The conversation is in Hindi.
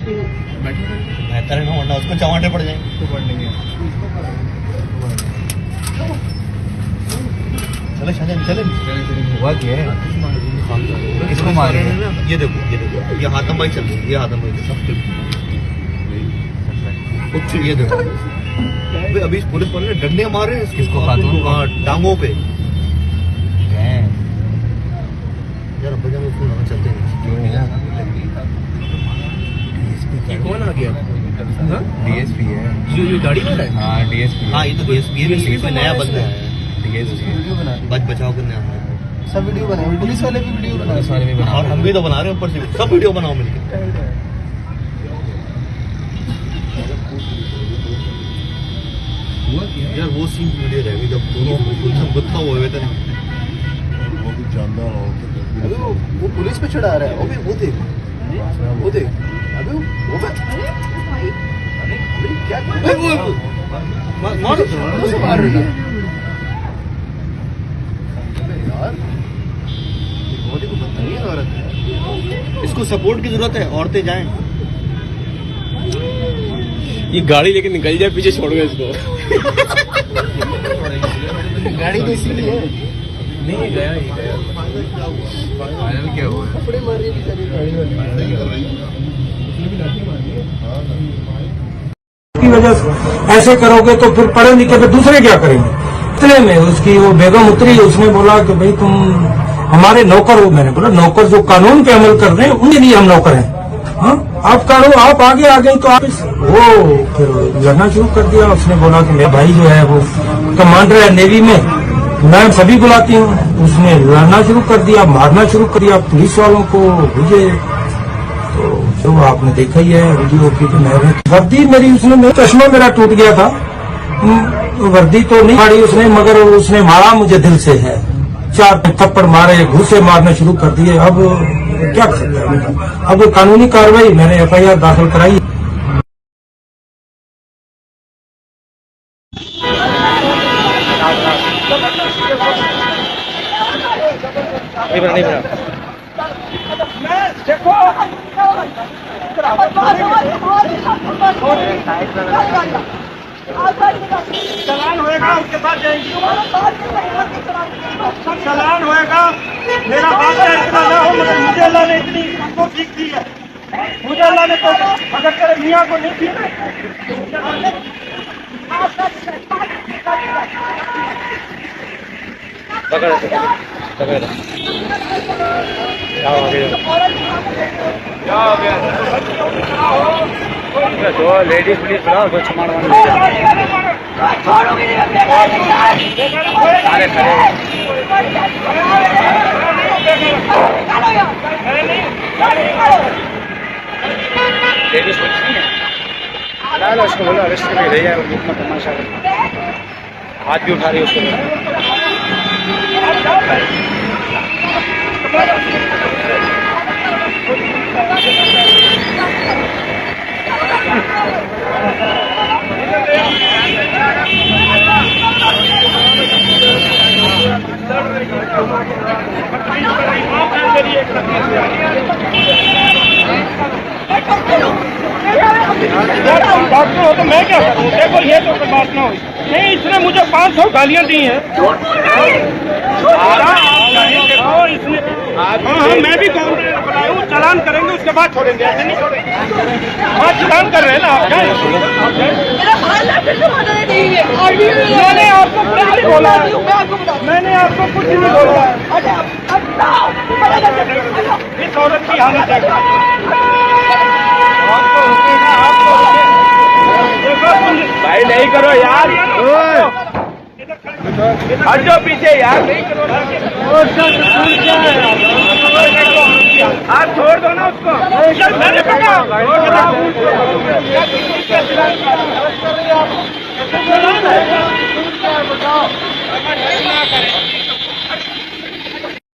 बेहतर है ना, वरना उसको चमाटे पड़ जाएंगे। चले शाहजहान चले। हुआ क्या है? किसको मारे? ये देखो ये हाथम भाई चल रहे हैं, ये हाथम भाई सब कुछ। ये देखो अभी पुलिस वाले ने डंडे मारे हैं किसको? खातून को? टांगों पे। यार अब जब उसको लगा चलते नहीं। कौन आ गया? डीएसपी है। ये दाढ़ी वाला है? हाँ डीएसपी। हाँ ये तो डीएसपी है, इसमें नया बंदा है, डीएसपी बच बचाव करने आया है। सब वीडियो बनाए, पुलिस वाले भी वीडियो बनाए। पुलिस वाले भी बना और हम भी तो बना रहे हैं ऊपर से, सब वीडियो बनाओ मिलके। यार वो सीन वीडियो रहेगी जब दोनों पुलिस में गुत्था हुए थे। अबे वो पुलिस पे चढ़ा रहा है। अबे वो देख अबे वो अबे क्या मार रही है यार। बहुत ही बदतमीज औरत है। इसको सपोर्ट की जरूरत है, औरतें जाएं। ये गाड़ी लेके निकल जाए पीछे छोड़ गए इसको। गाड़ी तो इसलिए है। नहीं गया फाइनल क्या हुआ? कपड़े मार रही है बेचारी गाड़ी वाली। की वजह से ऐसे करोगे तो फिर पढ़े लिखे पे दूसरे क्या करेंगे। इतने में उसकी वो बेगम उतरी, उसने बोला कि भाई तुम हमारे नौकर हो। मैंने बोला नौकर जो कानून पे अमल कर रहे हैं उनके लिए हम नौकर हैं। हाँ आप करो, आप आगे आ गए तो आप वो फिर लड़ना शुरू कर दिया। उसने बोला कि मेरा भाई जो है वो कमांडर है नेवी में, मैं सभी बुलाती हूँ। उसने लड़ना शुरू कर दिया, मारना शुरू कर दिया पुलिस वालों को। मुझे तो जो आपने देखा ही है वीडियो की, तो मैंने वर्दी मेरी उसने चश्मा मेरा टूट गया था। वर्दी तो नहीं मारी उसने, मगर उसने मारा मुझे दिल से है। 4 थप्पड़ मारे, घूसे मारना शुरू कर दिए। अब क्या कर सकते हैं? अब कानूनी कार्रवाई, मैंने FIR दाखिल कराई। नहीं बना। चलान होएगा उसके बाद जाएंगे। चलान होएगा, मेरा बात है इतना ना हो, मगर मुझे अल्लाह ने इतनी हमको सीख दी है। मुझे अल्लाह ने तो अगर तेरे मियाँ को नहीं दी जो लेडीज पुलिस बनाओ तो सामान लेडीज पुलिस नहीं है। ला उसको बोलो अरेस्ट करके ले जाए। इतना तमाशा हाथ भी उठा रही है उसको। डॉक्टर हो तो मैं क्या करूँ? देखो ये तो कोई बात ना हुई। नहीं, इसने मुझे 500 गालियाँ दी हैं। देखो इसने, हाँ मैं भी काउंटर बनाया हूँ। चलान करेंगे उसके बाद छोड़ेंगे, ऐसे नहीं छोड़ेंगे। हाँ चलान कर रहे हैं ना आप। मैंने आपको कुछ नहीं बोला, मैंने आपको कुछ नहीं बोला। इस औरत की हालत है। भाई नहीं करो यार, हट जाओ पीछे यार। नहीं करो, आप छोड़ दो ना उसको। मैंने पकड़ा।